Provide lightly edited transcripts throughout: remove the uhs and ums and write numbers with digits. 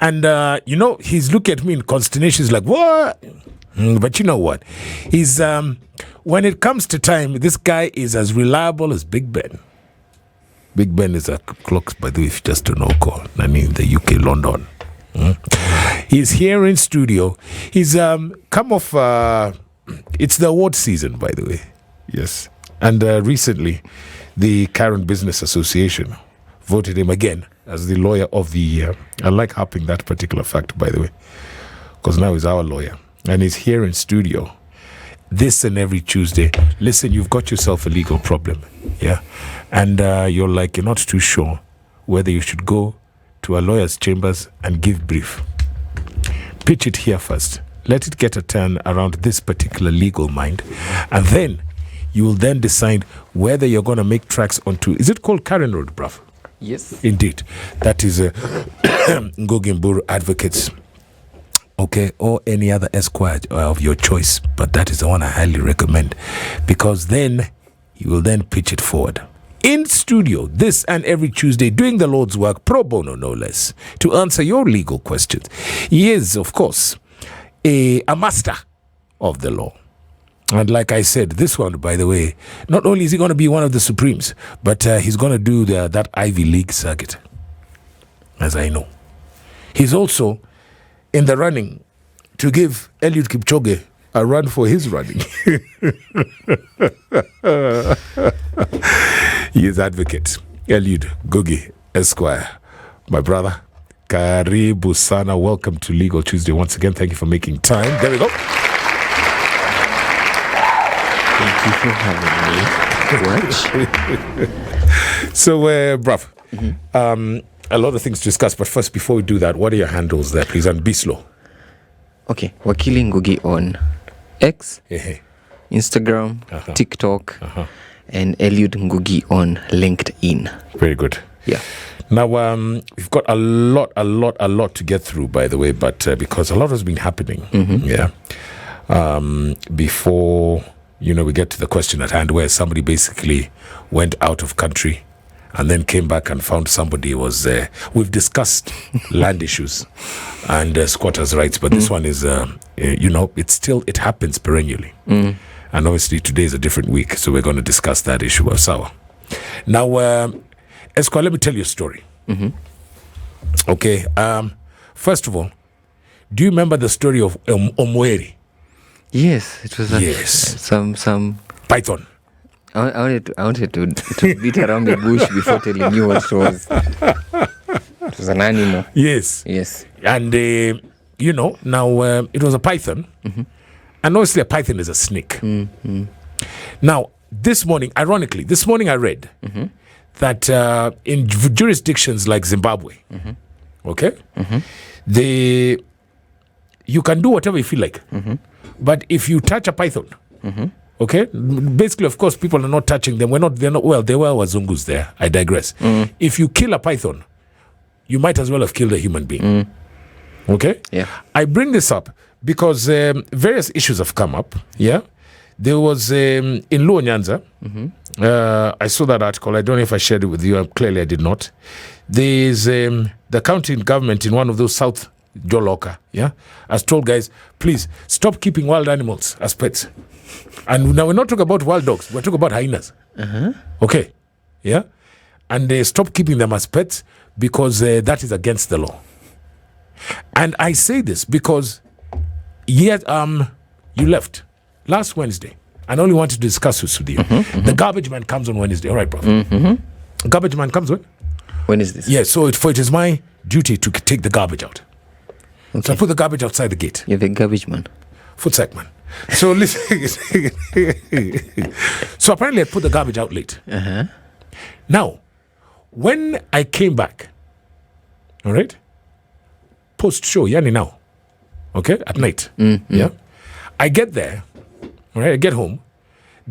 And, he's looking at me in consternation. He's like, what? But you know what? He's, when it comes to time, this guy is as reliable as Big Ben. Big Ben is a clock, by the way, if you just don't know, call. I mean, the UK, London. He's here in studio. He's come off, it's the award season, by the way. Yes. And recently, the Karen Business Association voted him again as the lawyer of the year. I like harping that particular fact, by the way, because now he's our lawyer. And he's here in studio this and every Tuesday. Listen, you've got yourself a legal problem, yeah? And you're not too sure whether you should go to a lawyer's chambers and give brief. Pitch it here first. Let it get a turn around this particular legal mind. And then you will then decide whether you're going to make tracks onto, is it called Karen Road, bruv? Yes. Indeed. That is Ngugi Mburu Advocates. Okay, or any other Esquire of your choice. But that is the one I highly recommend, because then you will then pitch it forward. In studio, this and every Tuesday, doing the Lord's work, pro bono no less, to answer your legal questions. He is, of course, a master of the law. And like I said, this one, by the way, not only is he going to be one of the Supremes, but he's going to do that Ivy League circuit, as I know. He's also in the running to give Eliud Kipchoge a run for his running. He is advocate. Eliud Ngugi Esquire. My brother, karibu sana. Welcome to Legal Tuesday once again. Thank you for making time. There we go. Thank you for having me. So, bruv, a lot of things to discuss, but first, before we do that, what are your handles there, please? And be slow. Okay, Wakili Ngugi on X, Instagram, TikTok, and Eliud Ngugi on LinkedIn. Very good. Yeah. Now, we've got a lot to get through, by the way, but because a lot has been happening, before, we get to the question at hand, where somebody basically went out of country and then came back and found somebody was there. We've discussed land issues and squatters' rights, but this one is, it happens perennially. And obviously today is a different week, so we're going to discuss that issue of Sawa. Now, Esquire, let me tell you a story. Okay. First of all, do you remember the story of Omweri? Yes, it was some python. I wanted to beat around the bush before telling you what it was. It was an animal. Yes. And, now it was a python. And obviously a python is a snake. Now, this morning I read that in jurisdictions like Zimbabwe, okay, you can do whatever you feel like. But if you touch a python, okay, basically, of course, people are not touching them. They were Wazungus there. I digress. If you kill a python, you might as well have killed a human being. Okay? Yeah. I bring this up because various issues have come up. Yeah. There was in Luo Nyanza, I saw that article. I don't know if I shared it with you. Clearly, I did not. There's the county government in one of those South Joloka, has told guys, please stop keeping wild animals as pets. And now we're not talking about wild dogs. We're talking about hyenas. Okay. Yeah. And they stop keeping them as pets because that is against the law. And I say this because you left last Wednesday and only wanted to discuss this with you. The garbage man comes on Wednesday. All right, bro. Garbage man comes when is this? Yeah, so it is my duty to take the garbage out. Okay. So I put the garbage outside the gate. You're the garbage man. Footsack man. So listen. So apparently I put the garbage out late. Now, when I came back, all right, post-show, yani now, okay, at night, yeah, I get there, all right, I get home.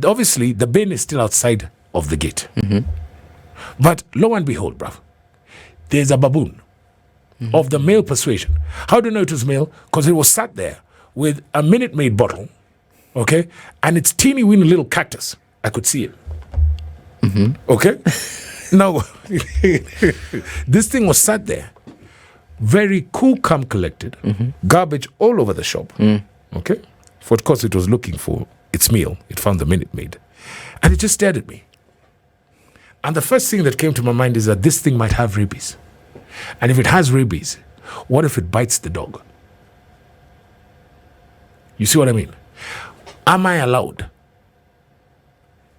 Obviously, the bin is still outside of the gate. But lo and behold, bruv, there's a baboon of the male persuasion. How do you know it was male? Because it was sat there with a Minute Maid bottle, okay, and its teeny weeny little cactus. I could see it. Okay? Now, this thing was sat there Very cool, calm, collected. Garbage all over the shop. Okay? For of course, it was looking for its meal. It found the Minute Maid. And it just stared at me. And the first thing that came to my mind is that this thing might have rabies. And if it has rabies, what if it bites the dog? You see what I mean? Am I allowed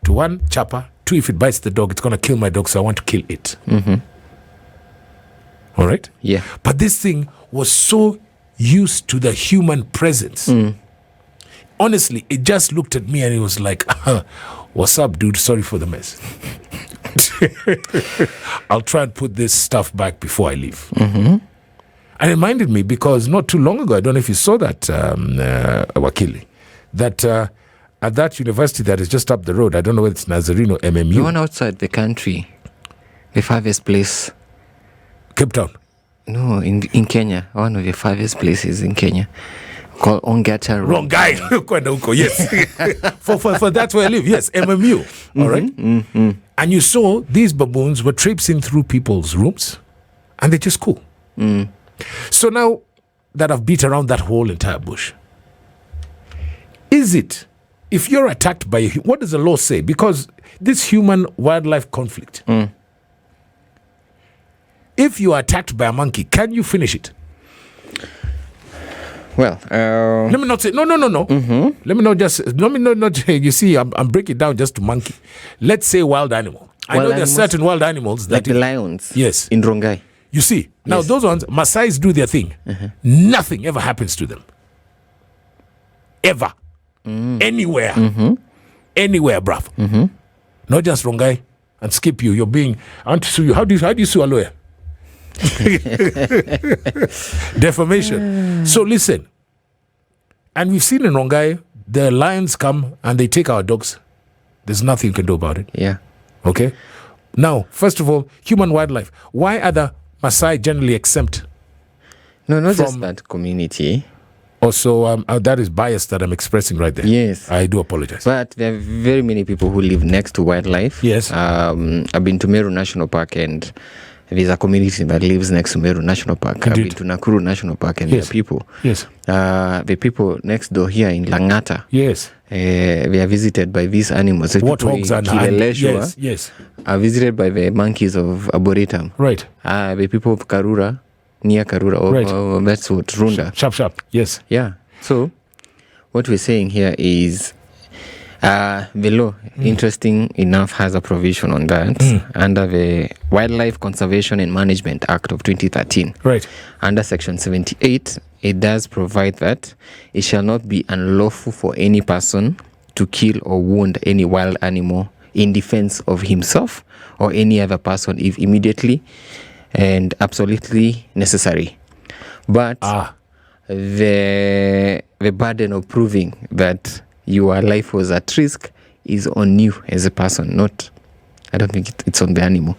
to, one, chopper, two, if it bites the dog, it's going to kill my dog, so I want to kill it. All right? Yeah. But this thing was so used to the human presence. Honestly, it just looked at me and it was like, what's up, dude? Sorry for the mess. I'll try and put this stuff back before I leave. And it reminded me because not too long ago, I don't know if you saw that, Wakili, that at that university that is just up the road, I don't know whether it's Nazarene or MMU. The one outside the country, the farthest place. Cape Town. No, in Kenya, one of the farthest places in Kenya, called Ongata. Wrong guy. Kwenda huko, yes. for that's where I live. Yes, MMU. All right. And you saw these baboons were traipsing through people's rooms, and they're just cool. So now that I've beat around that whole entire bush, is it, if you're attacked by, what does the law say? Because this human-wildlife conflict, if you are attacked by a monkey, can you finish it? Well, let me not say, no. Let me not, you see, I'm breaking it down just to monkey. Let's say wild animal. I know there are certain wild animals that... like the lions. Yes. In Rongai. You see, now those ones, Maasais do their thing. Nothing ever happens to them. Ever. Anywhere. Anywhere, bruv. Not just Rongai and skip you. You're being, I want to sue you. How do you sue a lawyer? Defamation. So listen. And we've seen in Rongai, the lions come and they take our dogs. There's nothing you can do about it. Yeah. Okay? Now, first of all, human wildlife. Why are the Maasai generally exempt? No, not just that community. Also, that is bias that I'm expressing right there. Yes. I do apologize. But there are very many people who live next to wildlife. Yes. I've been to Meru National Park, and there's a community that lives next to Meru National Park. Indeed. I've been to Nakuru National Park, and Yes. there are people. Yes. The people next door here in Langata, Yes. they are visited by these animals. The What people hogs in and Kileleshwa yes. are visited by the monkeys of Arboretum. Right. The people of Karura, near Karura, or that's what, Runda. Sharp. Yes. Yeah. So, what we're saying here is the law, interesting enough, has a provision on that under the Wildlife Conservation and Management Act of 2013. Right. Under Section 78, it does provide that it shall not be unlawful for any person to kill or wound any wild animal in defense of himself or any other person if immediately and absolutely necessary. But the burden of proving that your life was at risk is on you as a person, not, I don't think it's on the animal.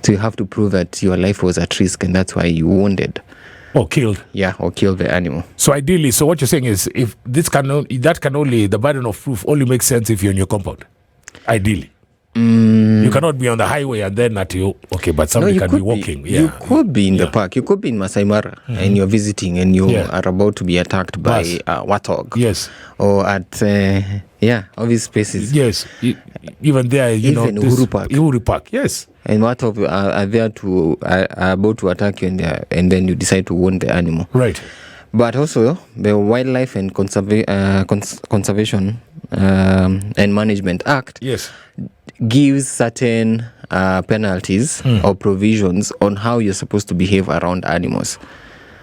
So you have to prove that your life was at risk and that's why you wounded. Or killed. Yeah, or killed the animal. So ideally, so what you're saying is, if this the burden of proof only makes sense if you're in your compound. Ideally. You cannot be on the highway and then at you. Okay, but somebody can be walking. You could be in the park. You could be in Masai Mara and you're visiting and you are about to be attacked by a warthog. Yes. Or at, all these places. Yes. Even there, Even Uhuru Park. Uhuru Park, yes. And warthog are there are about to attack you and then you decide to wound the animal. Right. But also, the Wildlife and Conservation and Management Act gives certain penalties or provisions on how you're supposed to behave around animals.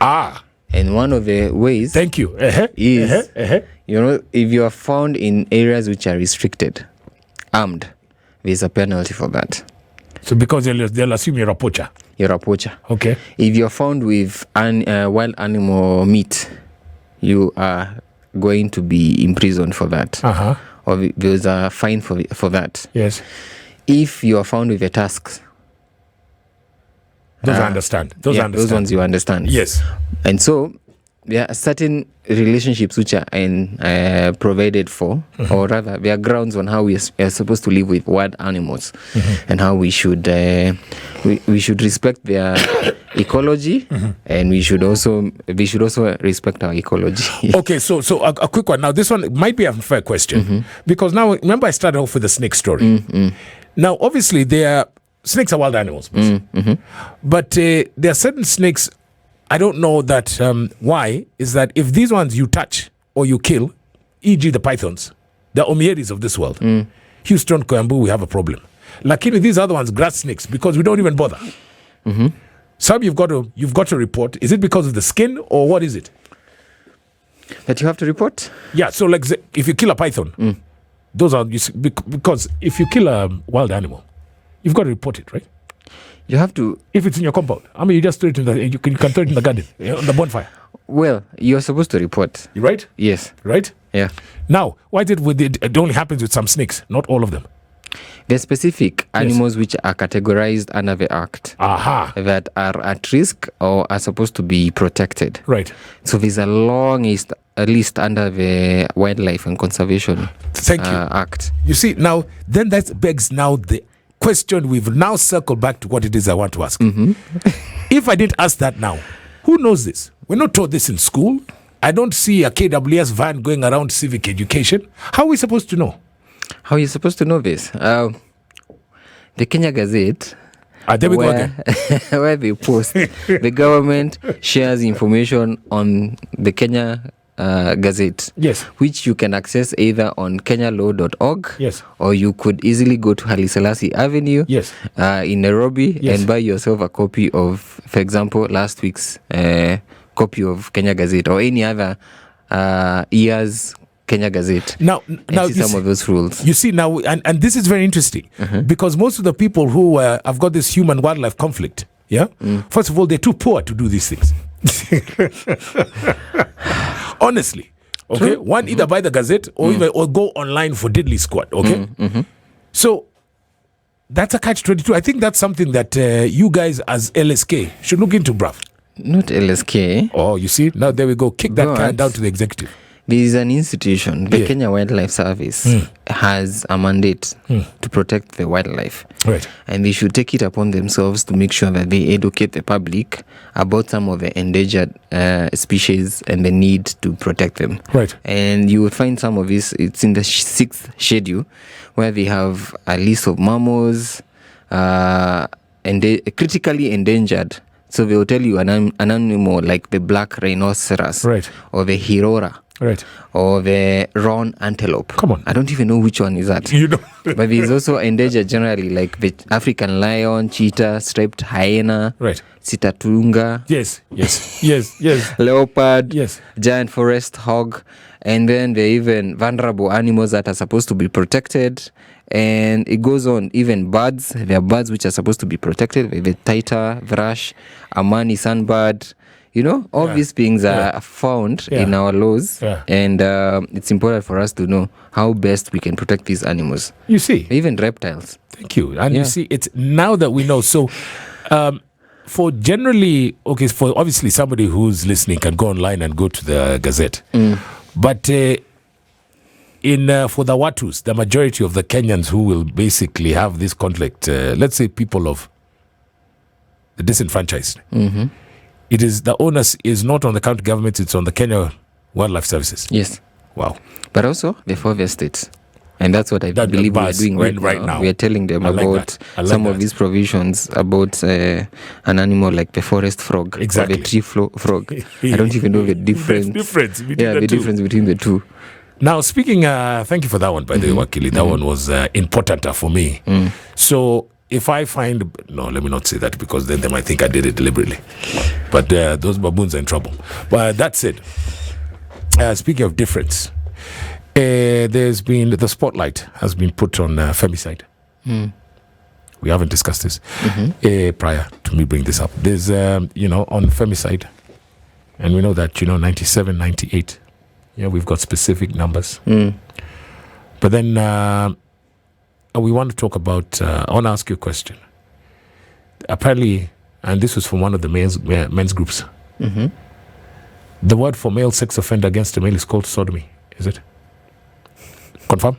And one of the ways Thank you. is, if you are found in areas which are restricted, armed, there's a penalty for that. So because they'll assume you're a poacher. You're a poacher. Okay. If you're found with wild animal meat, you are going to be imprisoned for that. Or there's a fine for that. Yes. If you are found with the tusks. Those I understand. Those ones you understand. Yes. And so, there are certain relationships which are provided for, or rather, there are grounds on how we are supposed to live with wild animals, and how we should respect their ecology, and we should also respect our ecology. Okay, so a quick one. Now, this one might be a fair question because now remember I started off with the snake story. Now, obviously, snakes are wild animals, but there are certain snakes. I don't know that why is that if these ones you touch or you kill, e.g. the pythons, the omieris of this world, Houston, Koyambu, we have a problem. Lakini these other ones, grass snakes, because we don't even bother. Some you've got to report. Is it because of the skin or what is it? That you have to report? Yeah, so like if you kill a python, those are because if you kill a wild animal, you've got to report it, right? You have to. If it's in your compound, I mean, you just throw it you can throw it in the garden, on the bonfire. Well, you're supposed to report. Right? Yes. Right? Yeah. Now, why is it only happens with some snakes, not all of them? There are specific animals which are categorized under the Act that are at risk or are supposed to be protected. Right. So there's a long list under the Wildlife and Conservation Act. You see, now, then that begs now the question. We've now circled back to what it is I want to ask. If I didn't ask that now, who knows this? We're not taught this in school. I don't see a KWS van going around civic education. How are we supposed to know? How are you supposed to know this? The Kenya Gazette, where they post, the government shares information on the Kenya Gazette, yes, which you can access either on kenyalaw.org, yes, or you could easily go to Haile Selassie Avenue, yes, in Nairobi, yes, and buy yourself a copy of, for example, last week's copy of Kenya Gazette or any other year's Kenya Gazette. Now see some of those rules. You see now, and this is very interesting because most of the people who have got this human wildlife conflict, first of all, they're too poor to do these things. Honestly, okay. True. One, either buy the Gazette or go online for Diddley Squad. Okay, so that's a catch-22. I think that's something that you guys as LSK should look into, bruv. Not LSK. Oh, you see, now there we go. Kick that can down to the executive. There is an institution, the Kenya Wildlife Service, has a mandate to protect the wildlife. Right. And they should take it upon themselves to make sure that they educate the public about some of the endangered species and the need to protect them. Right. And you will find some of this, it's in the 6th schedule, where they have a list of mammals, critically endangered. So they will tell you an animal like the black rhinoceros, right, or the hirora, right, or the roan antelope. Come on. I don't even know which one is that. You know. But there's also endangered generally, like the African lion, cheetah, striped hyena, right, sitatunga, yes, leopard, yes, giant forest hog, and then there are even vulnerable animals that are supposed to be protected. And it goes on, even birds. There are birds which are supposed to be protected, the taita, thrush, amani sunbird. You know, all these things are found in our laws, and it's important for us to know how best we can protect these animals. You see, even reptiles. Thank you. And you see, it's now that we know. So, for obviously somebody who's listening can go online and go to the Gazette, but for the Watus, the majority of the Kenyans who will basically have this conflict, let's say people of the disenfranchised, it is the onus is not on the county government, it's on the Kenya Wildlife Services. Yes. Wow. But also the 4 states. And that's what I believe we are doing right now. We are telling them about some of these provisions about an animal like the forest frog, or the tree frog. I don't even know the difference. The difference between the two. Now, speaking, thank you for that one, by the way, Wakili. That one was important for me. So, if I find, no, let me not say that because then they might think I did it deliberately. But those baboons are in trouble. But that's it. Speaking of difference, there's been, the spotlight has been put on femicide. We haven't discussed this prior to me bring this up. There's, on femicide, and we know that, 97, 98. We've got specific numbers. But then we want to talk about, I want to ask you a question. Apparently, and this was from one of the men's groups, The word for male sex offender against a male is called sodomy. Is it? Confirm?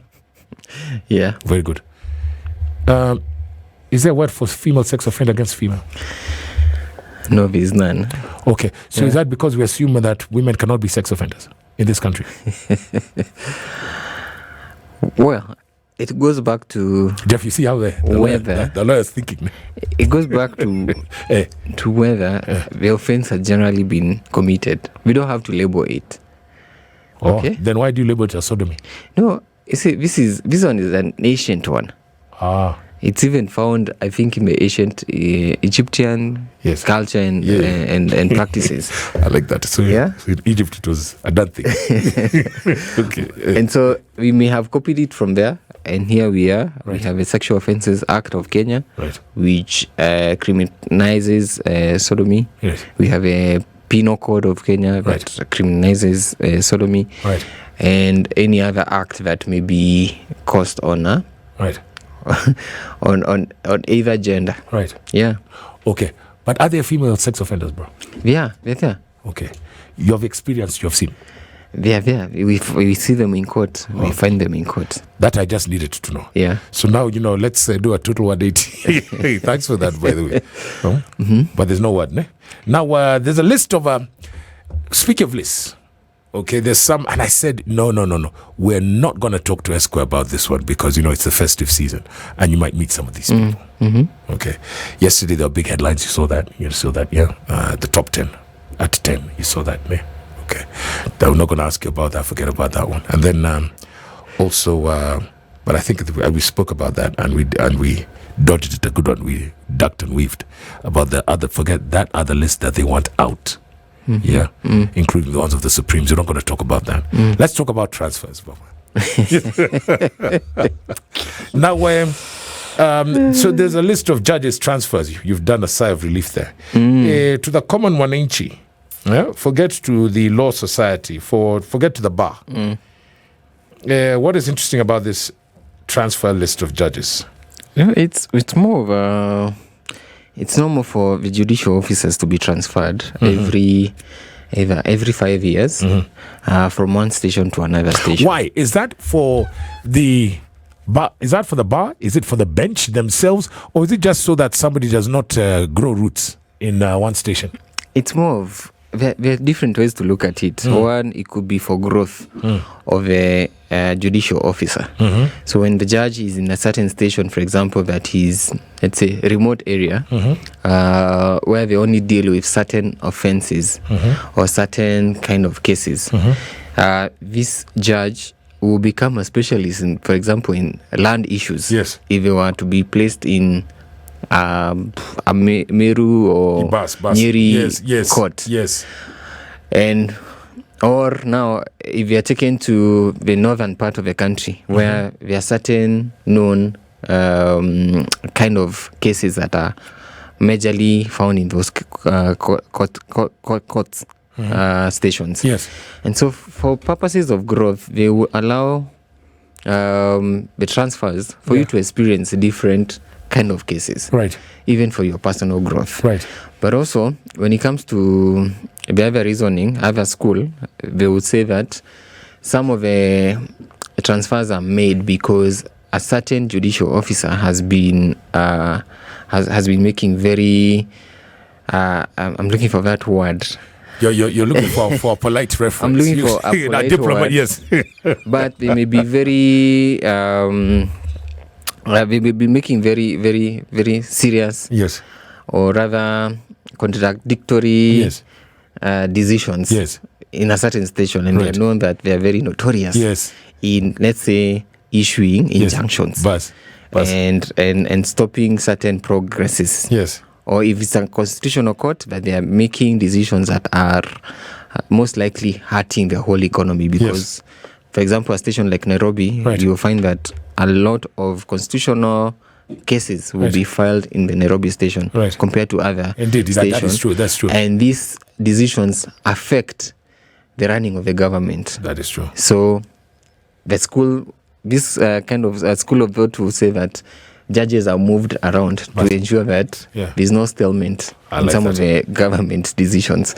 Yeah. Very good. Is there a word for female sex offender against female? No, there is none. Okay. So is that because we assume that women cannot be sex offenders in this country? Well, it goes back to Jeff, you see how the lawyer is thinking. It goes back to to whether the offense has generally been committed. We don't have to label it. Okay. Then why do you label it as sodomy? No, you see, this one is an ancient one. It's even found, I think, in the ancient Egyptian culture and practices. I like that. So, so in Egypt, it was a done thing. Okay. And so we may have copied it from there. And here we are. Right. We have a Sexual Offences Act of Kenya, which criminalizes sodomy. Yes. We have a Penal Code of Kenya that criminalizes sodomy. Right. And any other act that may be caused on on either gender. Right. Yeah. Okay. But are there female sex offenders, bro? Yeah, they're there. Okay. You have experienced, you have seen? They are there. We see them in court. We find them in court. That I just needed to know. Yeah. So now, let's do a total 180. Thanks for that, by the way. But there's no word, ne? Now, there's a list of, speaking of lists, okay, there's some, and I said, no. We're not going to talk to Esquire about this one because, it's the festive season and you might meet some of these people. Okay. Yesterday, there were big headlines. You saw that? You saw that, yeah? The top 10 at 10. You saw that, ne? Okay. I'm not going to ask you about that. Forget about that one. And then also, but I think we spoke about that and we dodged it a good one. We ducked and weaved about forget that other list that they want out. Yeah, including the ones of the Supremes. We're not going to talk about that. Let's talk about transfers, Baba. Now, so there's a list of judges' transfers. You've done a sigh of relief there. To the common wananchi, forget to the law society, forget to the bar. What is interesting about this transfer list of judges? It's more of a... It's normal for the judicial officers to be transferred every 5 years from one station to another station. Why? Is that for the bar? Is that for the bar? Is it for the bench themselves? Or is it just so that somebody does not grow roots in one station? It's more of... There are different ways to look at it. One, it could be for growth of a judicial officer. So when the judge is in a certain station, for example, that is, let's say, a remote area, where they only deal with certain offenses or certain kind of cases, this judge will become a specialist in, for example, in land issues. Yes. If they were to be placed in a Meru or Nyeri court. Yes. And or now if you are taken to the northern part of the country where there are certain known kind of cases that are majorly found in those courts stations. Yes. And so for purposes of growth, they will allow the transfers for you to experience different kind of cases, right? Even for your personal growth, right? But also, when it comes to the other reasoning, other school, they would say that some of the transfers are made because a certain judicial officer has been has been making very. I'm looking for that word. You're looking for a polite reference. I'm looking for a polite diplomat, word. Yes. But they may be very. We will be making very, very, very serious, or rather contradictory decisions in a certain station, and they are known that they are very notorious in, let's say, issuing injunctions and stopping certain progresses. Yes. Or if it's a constitutional court, that they are making decisions that are most likely hurting the whole economy because, for example, a station like Nairobi, you will find that a lot of constitutional cases will be filed in the Nairobi station compared to other stations. That is true. That's true. And these decisions affect the running of the government. That is true. So the school, this kind of school of thought will say that judges are moved around to ensure that there's no stalemate in some of the government decisions.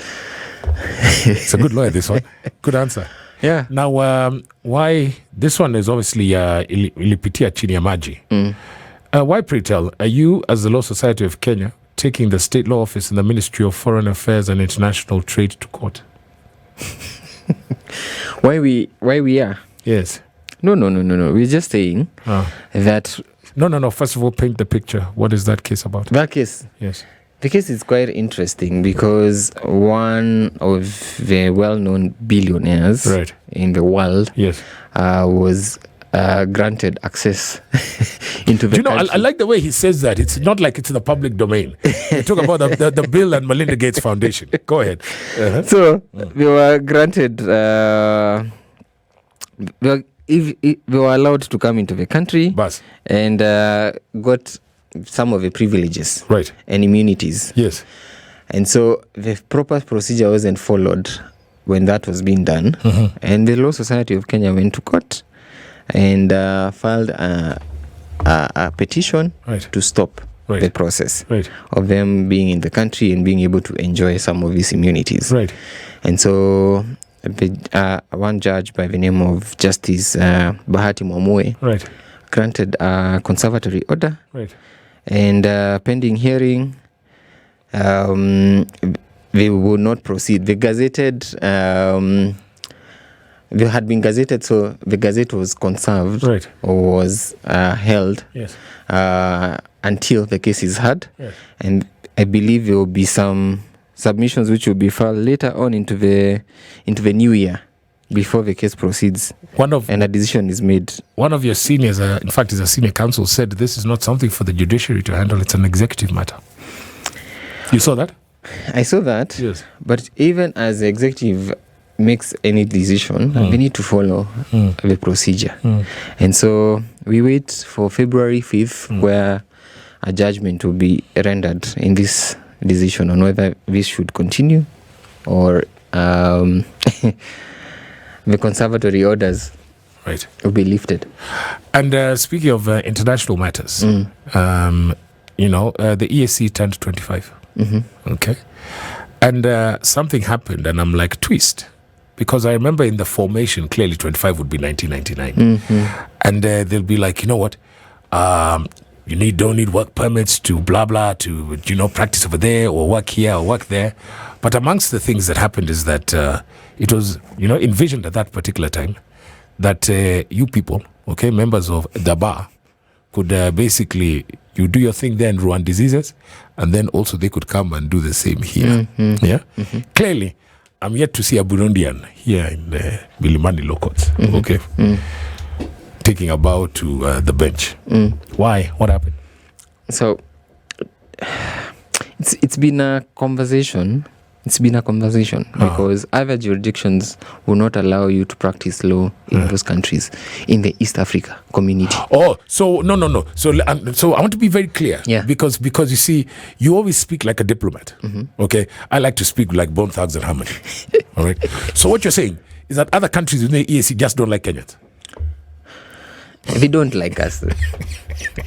It's a good lawyer, this one. Good answer. Yeah. Now, why this one is obviously ilipitia chini ya maji. Why, pray tell, are you, as the Law Society of Kenya, taking the state law office in the Ministry of Foreign Affairs and International Trade to court? Why we are? Yes. No. We're just saying that. No. First of all, paint the picture. What is that case about? That case. Yes. The case is quite interesting because one of the well-known billionaires in the world was granted access into the country. I like the way he says that. It's not like it's in the public domain. You talk about the Bill and Melinda Gates Foundation. Go ahead. So they were granted, they were allowed to come into the country and got some of the privileges and immunities. Yes. And so the proper procedure wasn't followed when that was being done. And the Law Society of Kenya went to court and filed a petition to stop the process of them being in the country and being able to enjoy some of these immunities. And so one judge by the name of Justice Bahati Mwamoe granted a conservatory order. And pending hearing, they would not proceed. They had been gazetted, so the gazette was conserved or was held until the case is heard. And I believe there will be some submissions which will be filed later on into the new year before the case proceeds and a decision is made. One of your seniors, in fact, is a senior counsel, said this is not something for the judiciary to handle. It's an executive matter. You saw that? I saw that. Yes. But even as the executive makes any decision, they need to follow the procedure. And so we wait for February 5th where a judgment will be rendered in this decision on whether this should continue or the conservatory orders will be lifted. And speaking of international matters, the EAC turned 25. Okay. And something happened, and I'm like, twist. Because I remember in the formation, clearly 25 would be 1999. And they'll be like, you know what? You don't need work permits to blah, blah, to, practice over there or work here or work there. But amongst the things that happened is that it was, envisioned at that particular time that you people, members of the bar, could basically, you do your thing there in Rwanda diseases, and then also they could come and do the same here. Clearly, I'm yet to see a Burundian here in the Milimani law courts, taking a bow to the bench. Why? What happened? So, it's been a conversation. Because other jurisdictions will not allow you to practice law in those countries, in the East Africa community. Oh, so no. So I want to be very clear. Yeah. Because you see, you always speak like a diplomat. Okay. I like to speak like Bone Thugs and Harmony. All right. So what you're saying is that other countries in the EAC just don't like Kenyans. They don't like us.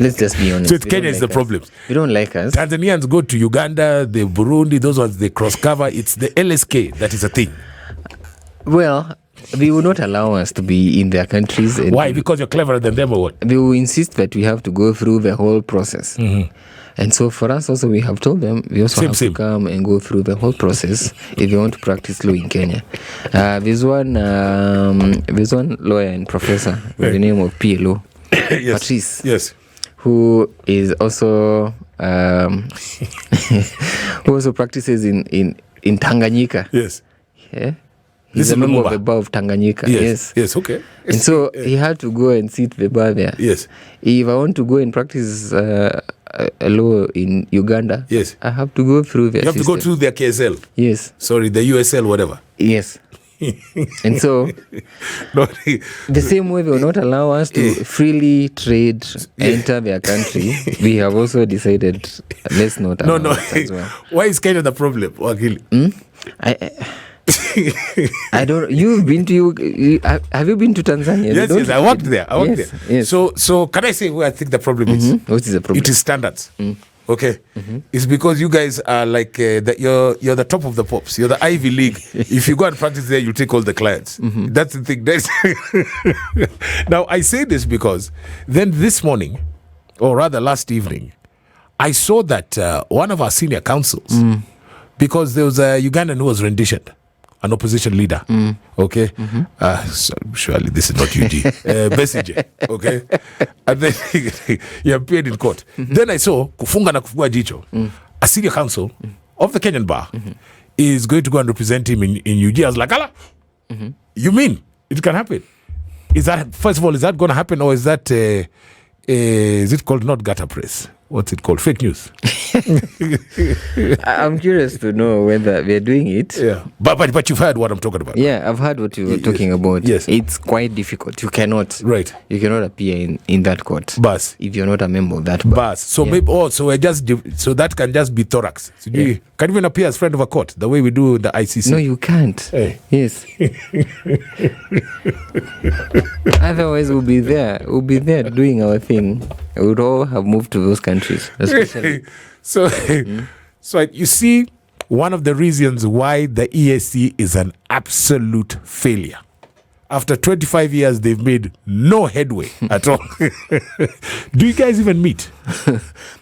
Let's just be honest. So it's Kenya is the problem. They don't like us. Tanzanians go to Uganda, the Burundi, those ones, they cross cover. It's the LSK that is a thing. Well, they will not allow us to be in their countries. Why? Because you're cleverer than them or what? They will insist that we have to go through the whole process. And so for us also, we have told them we also have to come and go through the whole process if you want to practice law in Kenya. There's one lawyer and professor with the name of PLO, Patrice, who is also who also practices in Tanganyika. Yes. Yeah. He's a member of the bar of Tanganyika. Yes, okay. And so he had to go and sit the bar there. Yes. If I want to go and practice a law in Uganda, I have to go through their You have system. to go through their KSL. Yes. Sorry, the USL, whatever. Yes. And so, the same way they will not allow us to freely trade, enter their country, we have also decided let's not allow it as well. Why is Kenya the problem, Wakili? I don't. You've been to have you been to Tanzania? Yes, I worked there. Yes. So can I say where I think the problem is? What is the problem? It is standards. Okay, it's because you guys are like you're the top of the pops. You're the Ivy League. If you go and practice there, you take all the clients. That's the thing. Now I say this because then this morning, or rather last evening, I saw that one of our senior counsels, because there was a Ugandan who was renditioned, an opposition leader. Okay, so surely this is not UG, Besigye. Okay, and then he appeared in court. Then I saw kufunga na kufungua jicho. A senior counsel of the Kenyan bar is going to go and represent him in UG. I was like, Allah, you mean it can happen? Is that, first of all, is that going to happen, or is that is it called not gutter press? What's it called? Fake news. I'm curious to know whether we're doing it. Yeah, but you've heard what I'm talking about. Yeah, I've heard what you were talking about. Yes, it's quite difficult. You cannot. Right. You cannot appear in that court. Bus. If you're not a member of that bar. So maybe so we're just so that can just be thorax. So you can even appear as friend of a court the way we do the ICC. No, you can't. Hey. Yes. Otherwise, we'll be there. We'll be there doing our thing. We would all have moved to those countries. Especially. So you see, one of the reasons why the EAC is an absolute failure. After 25 years, they've made no headway at all. Do you guys even meet?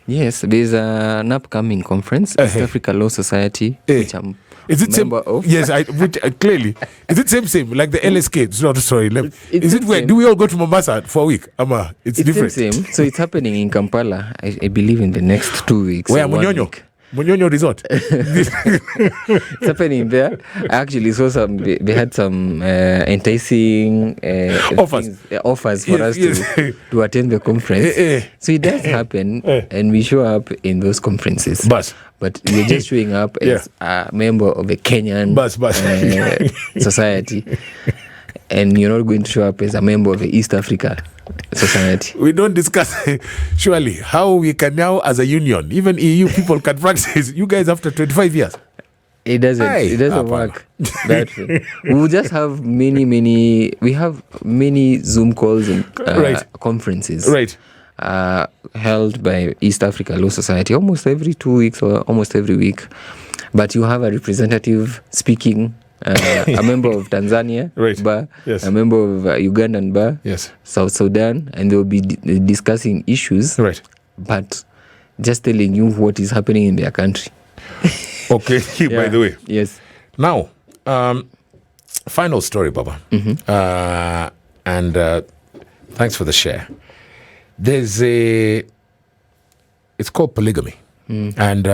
Yes, there's an upcoming conference, East Africa Law Society, which I'm member of. Yes, clearly. Is it same like the LSK? It's not, sorry. Is it where? Do we all go to Mombasa for a week? It's different. Same. So it's happening in Kampala, I believe, in the next 2 weeks. Where? Munyonyo Resort. It's happening there. I actually saw they had some enticing offers for us to attend the conference. So it does happen, and we show up in those conferences. But you're just showing up as a member of a Kenyan society, and you're not going to show up as a member of the East Africa society. We don't discuss surely how we can now, as a union, even EU people can practice. You guys after 25 years. It doesn't work that way. We will just have many Zoom calls and conferences held by East Africa Law Society almost every 2 weeks or almost every week. But you have a representative speaking, a member of Tanzania bar, a member of Ugandan bar, South Sudan, and they'll be discussing issues, but just telling you what is happening in their country. Okay, by the way. Yes. Now, final story, Baba. And thanks for the share. There's it's called polygamy. And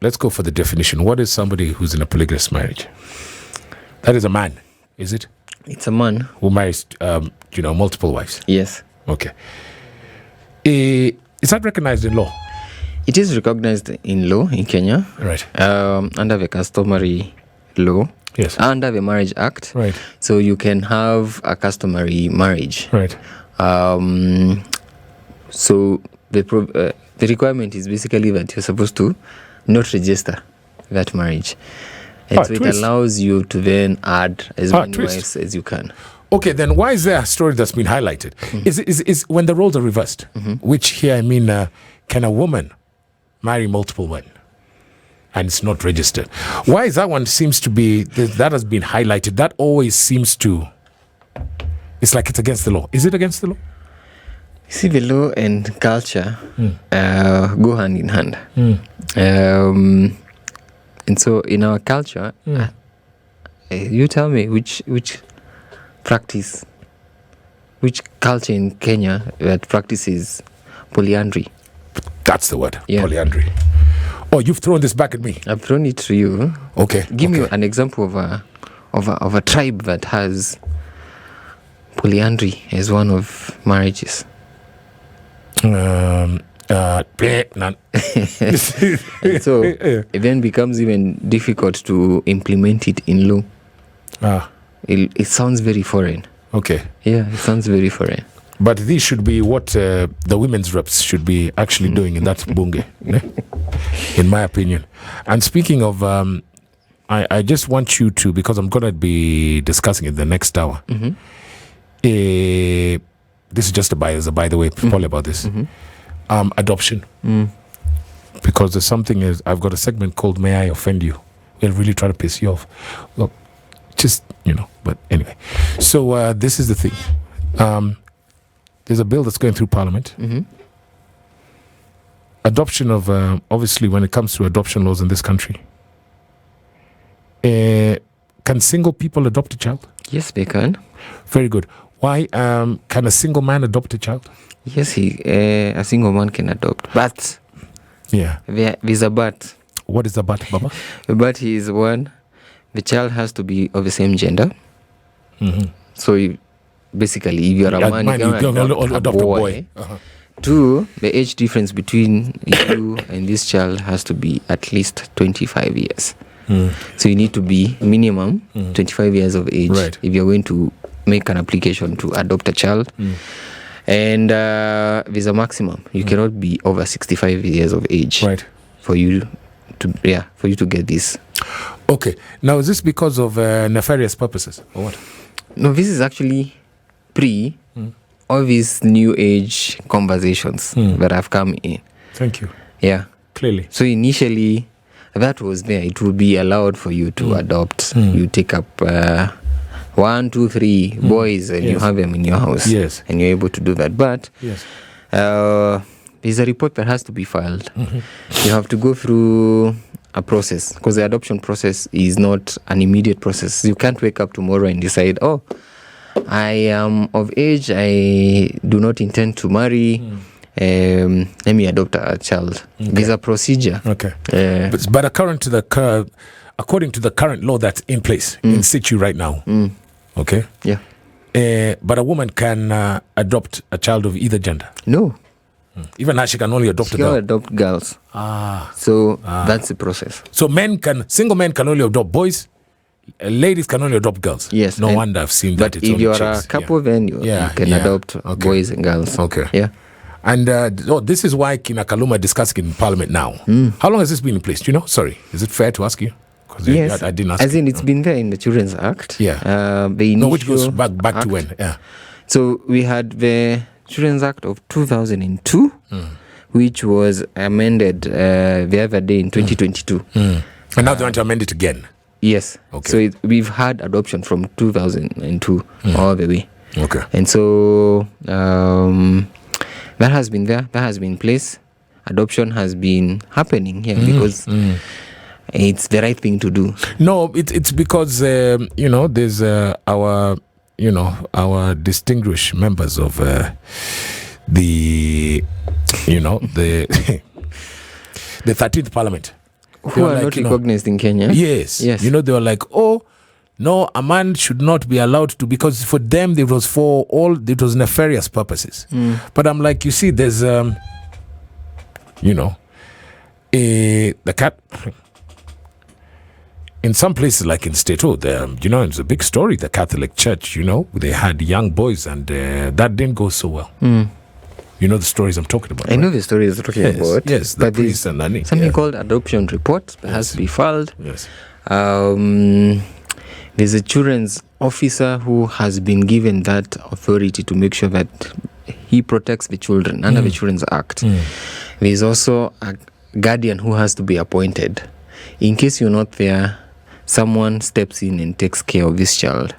let's go for the definition. What is somebody who's in a polygamous marriage? That is a man, is it? It's a man who marries, multiple wives. Yes. Okay. Is that recognized in law? It is recognized in law in Kenya. Right. Under the customary law. Yes. Under the Marriage Act. Right. So you can have a customary marriage. Right. So the requirement is basically that you're supposed to not register that marriage. And so it allows you to then add as many wives as you can. Okay, then why is there a story that's been highlighted? Is when the roles are reversed, which here I mean, can a woman marry multiple men and it's not registered? Why is that one seems to be, that has been highlighted? That always seems to, it's like it's against the law. Is it against the law? See, the law and culture go hand in hand. And so in our culture, you tell me which practice, which culture in Kenya that practices polyandry? That's the word, polyandry. Oh, you've thrown this back at me. I've thrown it to you. Okay. Give me an example of a tribe that has polyandry as one of marriages. None. So it then becomes even difficult to implement it in law. It sounds very foreign. Okay. Yeah, it sounds very foreign. But this should be what the women's reps should be actually doing in that bunge, in my opinion. And speaking of I just want you to, because I'm going to be discussing it the next hour. This is just as a by the way, Paul, about this. Adoption. Because there's something is, I've got a segment called May I Offend You? We'll really try to piss you off. Well, just, but anyway. So this is the thing. There's a bill that's going through Parliament. Adoption of, obviously, when it comes to adoption laws in this country, can single people adopt a child? Yes, they can. Very good. Why can a single man adopt a child? Yes, a single man can adopt. But there's a but. What is the but, Baba? The but is one, the child has to be of the same gender. So basically, if you're a man, you can adopt a boy. Two, the age difference between you and this child has to be at least 25 years. So you need to be minimum 25 years of age if you're going to make an application to adopt a child. And there's a maximum. You cannot be over 65 years of age for you to get this. Okay. Now, is this because of nefarious purposes or what? No, this is actually all these new age conversations that have come in. Thank you. Yeah. Clearly. So initially, that was there. It would be allowed for you to adopt. You take up 1, 2, 3 boys and you have them in your house. Yes. And you're able to do that. But there's a report that has to be filed. You have to go through a process, because the adoption process is not an immediate process. You can't wake up tomorrow and decide, oh, I am of age, I do not intend to marry, let me adopt a child. There's a procedure. But according to the current law that's in place, in situ right now, but a woman can adopt a child of either gender? No. Even now, she can only adopt a girl. She can adopt girls. So that's the process. So single men can only adopt boys. Ladies can only adopt girls. Yes. No wonder I've seen that. But if you're a couple, then you can adopt boys and girls. Okay. Yeah. And this is why Kina Kaluma discussing in Parliament now. How long has this been in place? Do you know? Sorry. Is it fair to ask you? Yes. I didn't ask. As in, it's been there in the Children's Act. Yeah. Which goes back to when? Yeah. So we had the Children's Act of 2002, which was amended the other day in 2022. And now they want to amend it again. Yes. Okay. So we've had adoption from 2002 all the way. Okay. And so that has been there. That has been in place. Adoption has been happening here because it's the right thing to do. No, it's because there's our distinguished members of the 13th Parliament. Who are not recognized in Kenya. Yes. They were like, oh, no, a man should not be allowed to, because for them it was nefarious purposes. But I'm like, you see, there's the cat. In some places, like in Stato, it's a big story. The Catholic Church, they had young boys, and that didn't go so well. You know the stories I'm talking about. I know the stories you're talking about. Yes, the priest and Nani. Something called adoption report that has to be filed. Yes. There's a children's officer who has been given that authority to make sure that he protects the children under the Children's Act. There's also a guardian who has to be appointed. In case you're not there, someone steps in and takes care of this child.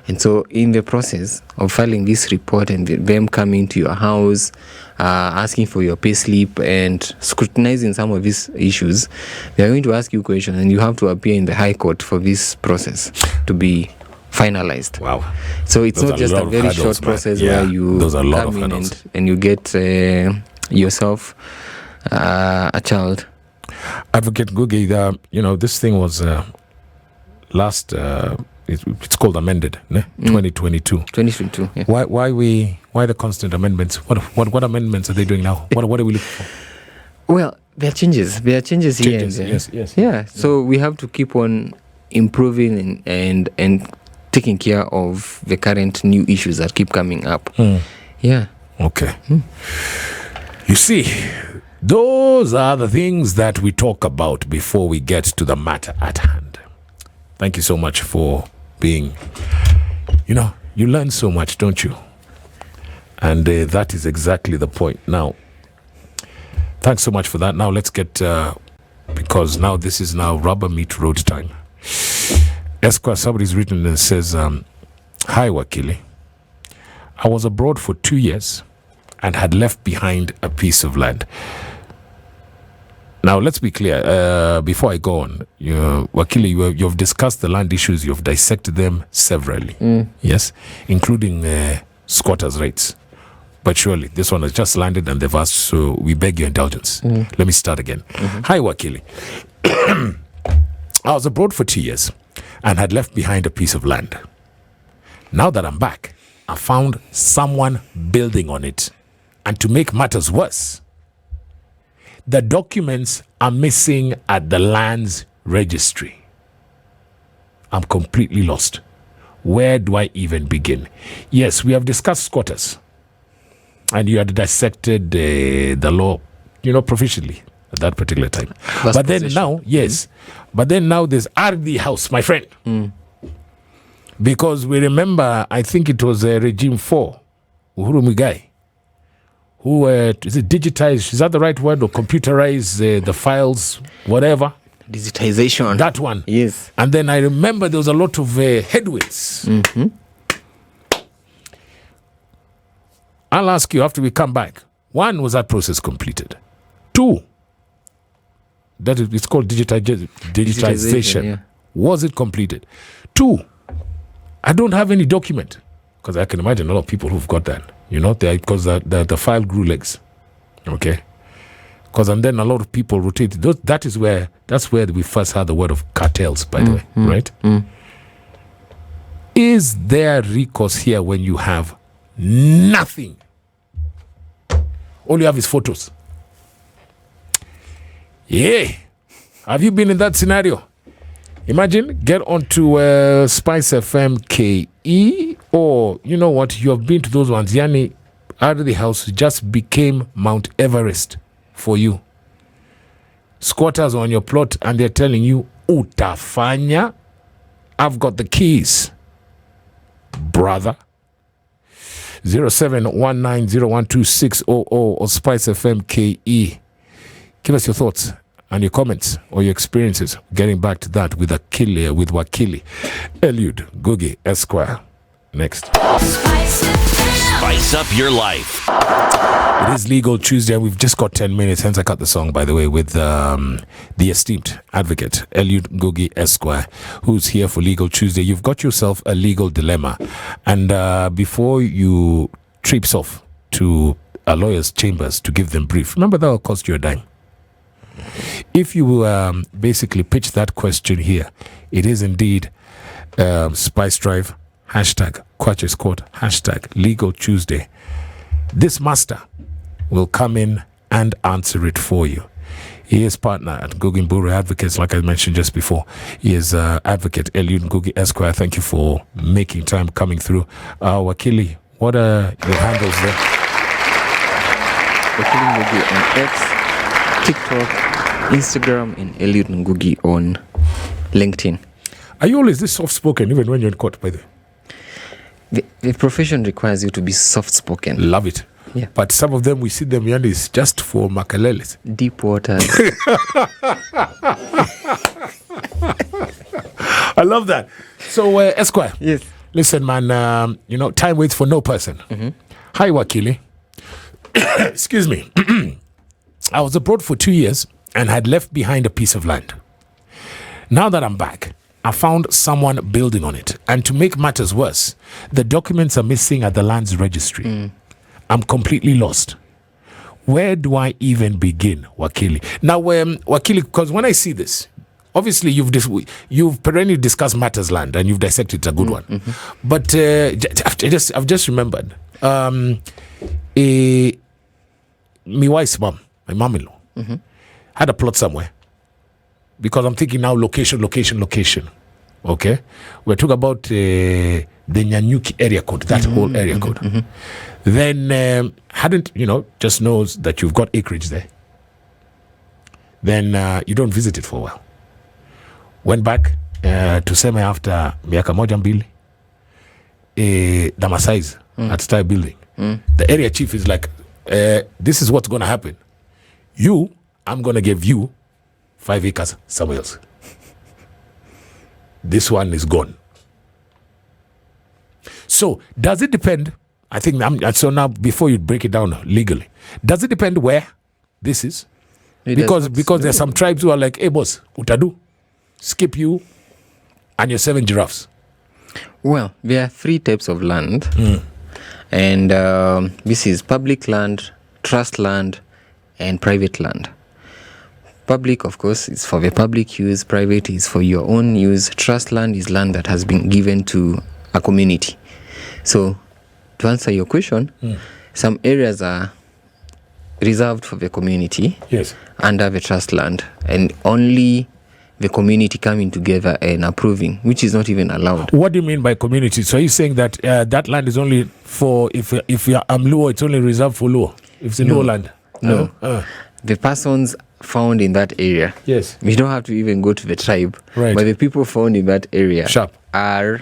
And so in the process of filing this report and them coming to your house, asking for your payslip and scrutinizing some of these issues, they're going to ask you questions, and you have to appear in the High Court for this process to be finalized. Wow. So it's not just a very short process where you come in and you get yourself a child. Advocate Gugi, this thing was last... it's called amended, 2022. 2022. Yeah. Why the constant amendments? What amendments are they doing now? What are we looking for? Well, there are changes. There are changes here and there. Yes. Yeah. So we have to keep on improving and taking care of the current new issues that keep coming up. Yeah. Okay. You see, those are the things that we talk about before we get to the matter at hand. Thank you so much for being, you learn so much, don't you? And that is exactly the point. Now, thanks so much for that. Now let's get, because now this is now rubber meet road time. Esquire, somebody's written and says, hi, Wakili. I was abroad for 2 years and had left behind a piece of land. Now, let's be clear. Before I go on, Wakili, you've discussed the land issues. You've dissected them severally. Yes, including squatters' rights. But surely, this one has just landed and they've asked, so we beg your indulgence. Let me start again. Hi, Wakili. I was abroad for 2 years and had left behind a piece of land. Now that I'm back, I found someone building on it. And to make matters worse, the documents are missing at the land's registry. I'm completely lost. Where do I even begin? Yes, we have discussed squatters. And you had dissected the law, proficiently at that particular time. But then now, yes. But then now there's RD House, my friend. Because we remember, I think it was Regime 4, Uhuru Muigai, who, is it digitized? Is that the right word? Or computerize the files, whatever? Digitization. That one. Yes. And then I remember there was a lot of headwinds. I'll ask you after we come back. One, was that process completed? Two, it's called digitization. Yeah. Was it completed? Two, I don't have any document. Because I can imagine a lot of people who've got that. Because the file grew legs. Okay? Because and then a lot of people rotated. That's where we first had the word of cartels, by the way. Right? Is there recourse here when you have nothing? All you have is photos. Yeah. Have you been in that scenario? Imagine, get onto Spice FM KE, or you know what, you have been to those ones. Yani, out of the house just became Mount Everest for you. Squatters on your plot and they're telling you, utafanya, I've got the keys, brother. 0719012600 or Spice FM KE. Give us your thoughts and your comments or your experiences. Getting back to that with Wakili Eliud Ngugi Esquire. Next. Spice up your life. It is Legal Tuesday and we've just got 10 minutes. Hence I cut the song, by the way, with the esteemed advocate Eliud Ngugi Esquire, who's here for Legal Tuesday. You've got yourself a legal dilemma. And before you trips off to a lawyer's chambers to give them brief, remember that will cost you a dime. If you basically pitch that question here, it is indeed Spice Drive, hashtag Kwache's Court, hashtag Legal Tuesday. This master will come in and answer it for you. He is partner at Ngugi Mburu Advocates, like I mentioned just before. He is advocate Eliud Ngugi Esquire. Thank you for making time coming through. Wakili, what are your handles there? Wakili Ngugi on X, TikTok, Instagram, and Eliud Ngugi on LinkedIn. Are you always this soft-spoken even when you're in court, by the way? The profession requires you to be soft-spoken. Love it. Yeah. But some of them, we see them, is just for makaleles. Deep waters. I love that. So, Esquire. Yes. Listen, man, time waits for no person. Hi, Wakili. Excuse me. I was abroad for 2 years and had left behind a piece of land. Now that I'm back, I found someone building on it. And to make matters worse, the documents are missing at the land's registry. I'm completely lost. Where do I even begin, Wakili? Now, Wakili, because when I see this, obviously you've perennially discussed matters land and you've dissected it, a good one. But I've just remembered, my wife's mom, my mom-in-law, had a plot somewhere. Because I'm thinking now location. Okay? We're talking about the Nyanyuki area code, that whole area code. Then just knows that you've got acreage there. Then you don't visit it for a while. Went back tuseme after miaka moja mbili the Masais at start building, the area chief is like, this is what's going to happen. I'm going to give you 5 acres somewhere else. This one is gone. So does it depend? I think so. Now, before you break it down legally, does it depend where this is? Because there's some tribes who are like, hey boss, utadu, skip you and your 7 giraffes. Well, there are 3 types of land, and this is public land, trust land, and private land. Public, of course, is for the public use. Private is for your own use. Trust land is land that has been given to a community. So, to answer your question, some areas are reserved for the community, yes, under the trust land, and only the community coming together and approving, which is not even allowed. What do you mean by community? So are you saying that that land is only for, if I'm Luo, it's only reserved for Luo? If it's in Luo land? No. The persons found in that area, yes, we don't have to even go to the tribe, right, but the people found in that area Sharp. are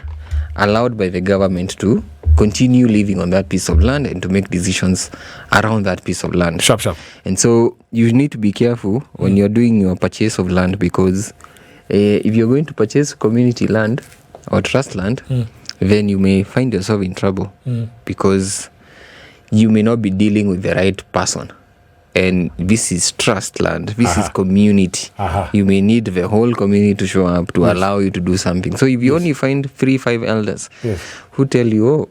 allowed by the government to continue living on that piece of land and to make decisions around that piece of land. Sharp. And so you need to be careful when you're doing your purchase of land, because if you're going to purchase community land or trust land, then you may find yourself in trouble, because you may not be dealing with the right person. And this is trust land. This is community. You may need the whole community to show up to allow you to do something. So if you only find 3-5 elders who tell you, oh,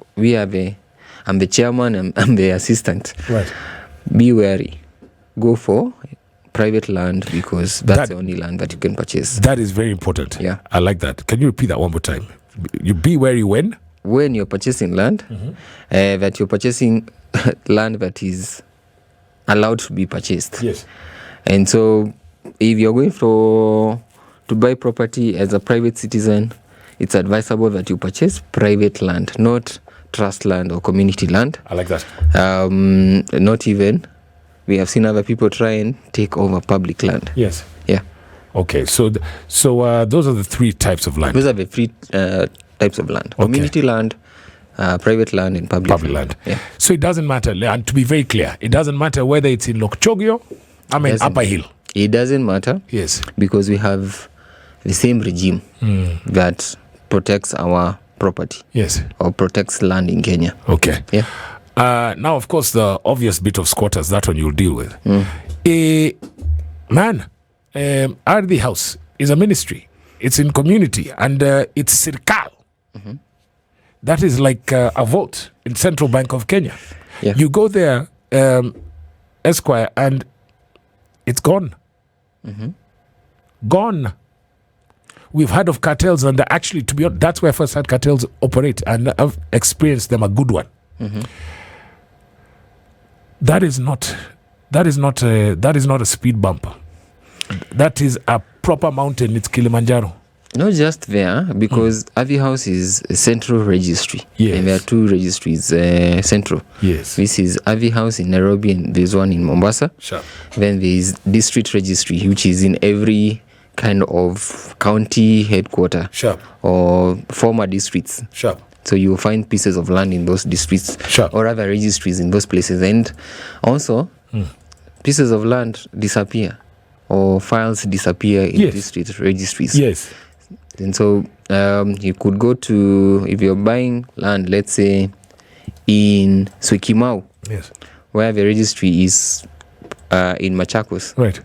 I'm the chairman, I'm the assistant. Right. Be wary. Go for private land, because that's the only land that you can purchase. That is very important. Yeah. I like that. Can you repeat that one more time? You be wary when? When you're purchasing land, that you're purchasing land that is allowed to be purchased. Yes. And so if you're going to buy property as a private citizen, it's advisable that you purchase private land, not trust land or community land. I like that. Not even, we have seen other people try and take over public land. Yes. Yeah. Okay. So those are the 3 types of land. Those are the 3 types of land. Okay. Community land, private land, and public land. Yeah. So it doesn't matter, and to be very clear, it doesn't matter whether it's in Lokchogio, Upper Hill. It doesn't matter. Yes. Because we have the same regime that protects our property. Yes. Or protects land in Kenya. Okay. Yeah. Now, of course, the obvious bit of squatters, that one you'll deal with. Ardhi House is a ministry. It's in community, and it's Sirkal. That is like a vote in Central Bank of Kenya. Yeah. You go there, Esquire, and it's gone. Gone. We've heard of cartels, and actually, to be honest, that's where I first had cartels operate, and I've experienced them a good one. That is not a speed bump. That is a proper mountain. It's Kilimanjaro. Not just there, because Avi House is a central registry. Yes. And there are 2 registries, central. Yes. This is Avi House in Nairobi, and there's one in Mombasa. Sure. Then there's district registry, which is in every kind of county headquarter. Sure. Or former districts. Sure. So you will find pieces of land in those districts. Sure. Or other registries in those places. And also, pieces of land disappear, or files disappear in district registries. Yes. And so you could go to, if you're buying land, let's say in Swikimau, Yes. where the registry is in Machakos. Right.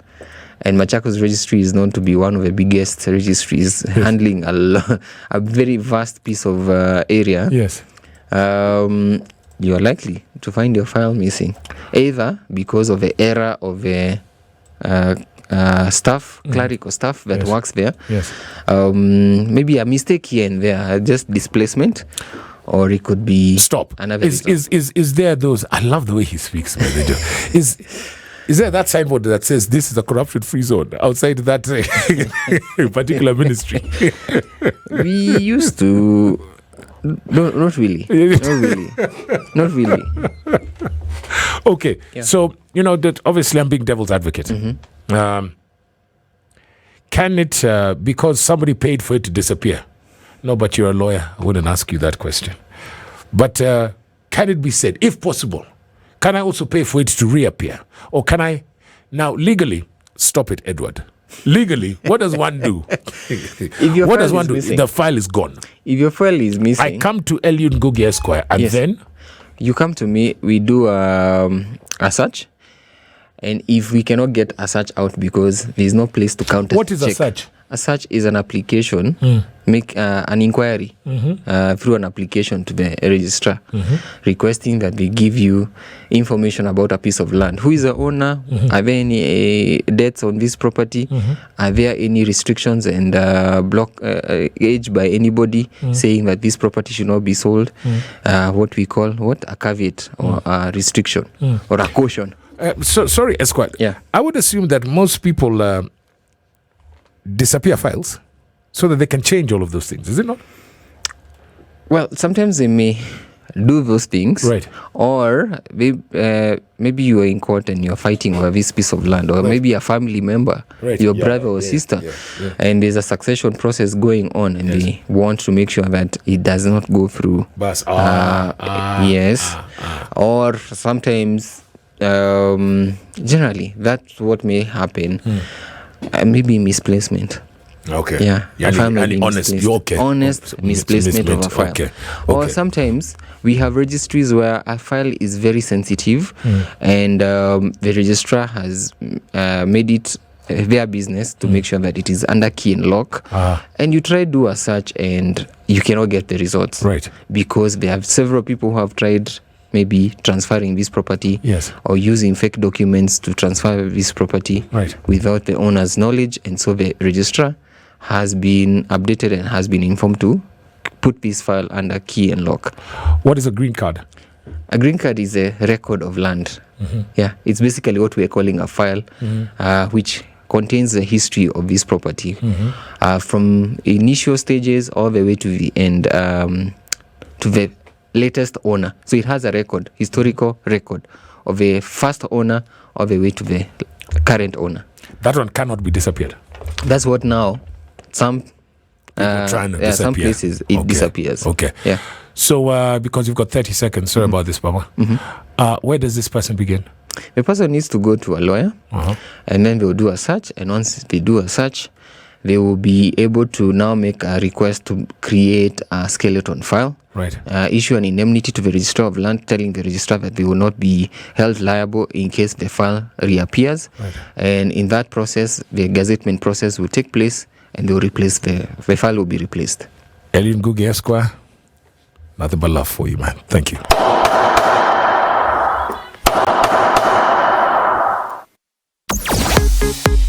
And Machakos registry is known to be one of the biggest registries, handling a very vast piece of area. Yes. You are likely to find your file missing, either because of the error of the staff, clerical staff that works there. Yes. Maybe a mistake here and there, just displacement, or it could be another. Is there those? I love the way he speaks. By the way. Is there that signboard that says this is a corruption-free zone outside that particular ministry? We used to. No, not really. Not really. Okay, so that obviously I'm being devil's advocate. can it, because somebody paid for it to disappear? No, but you're a lawyer. I wouldn't ask you that question. But can it be said, if possible, can I also pay for it to reappear? Or can I, now legally, stop it, Edward. Legally, what does one do? What does one do? Missing. The file is gone. If your file is missing, I come to Eliud Ngugi Esquire, and Yes. then you come to me, we do a search. And if we cannot get a search out because there's no place to counter what is a search? A search is an application, make an inquiry through an application to the registrar, requesting that they give you information about a piece of land. Who is the owner? Are there any debts on this property? Are there any restrictions and block age by anybody saying that this property should not be sold? What we call a caveat or a restriction or a caution. Sorry, Esquire. Yeah. I would assume that most people disappear files so that they can change all of those things. Is it not? Well, sometimes they may do those things, Right. Or maybe you are in court and you're fighting over this piece of land, or maybe a family member, Right. your Yeah, brother or yeah, sister, yeah. and there's a succession process going on, and they want to make sure that it does not go through. Bas. Yes, or sometimes, generally, that's what may happen. Maybe misplacement. Okay. Yeah, Yani, a family honest. misplaced. Okay. Honest misplacement of a file. Okay. Or sometimes we have registries where a file is very sensitive, and the registrar has made it their business to make sure that it is under key and lock. And you try to do a search and you cannot get the results. Right. Because there have several people who have tried maybe transferring this property, Yes. or using fake documents to transfer this property, Right. without the owner's knowledge, and so the registrar has been updated and has been informed to put this file under key and lock. What is a green card? A green card is a record of land. Yeah, it's basically what we're calling a file, which contains the history of this property, from initial stages all the way to the end, to the latest owner. So it has a record, historical record of the first owner all the way to the current owner. That one cannot be disappeared. That's what now some Trying to some disappear. places it disappears. Okay. Yeah. So because you've got 30 seconds, sorry about this, Mama. Where does this person begin? The person needs to go to a lawyer, and then they'll do a search. And once they do a search, they will be able to now make a request to create a skeleton file. Right. Issue an indemnity to the registrar of land, telling the registrar that they will not be held liable in case the file reappears. Right. And in that process, the gazettement process will take place, and they will replace the file will be replaced. Eliud Ngugi Esquire, nothing but love for you, man. Thank you.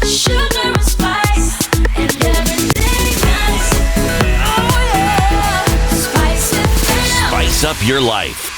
Sugar and spice and everything else. Oh yeah, spice it down. Spice up your life.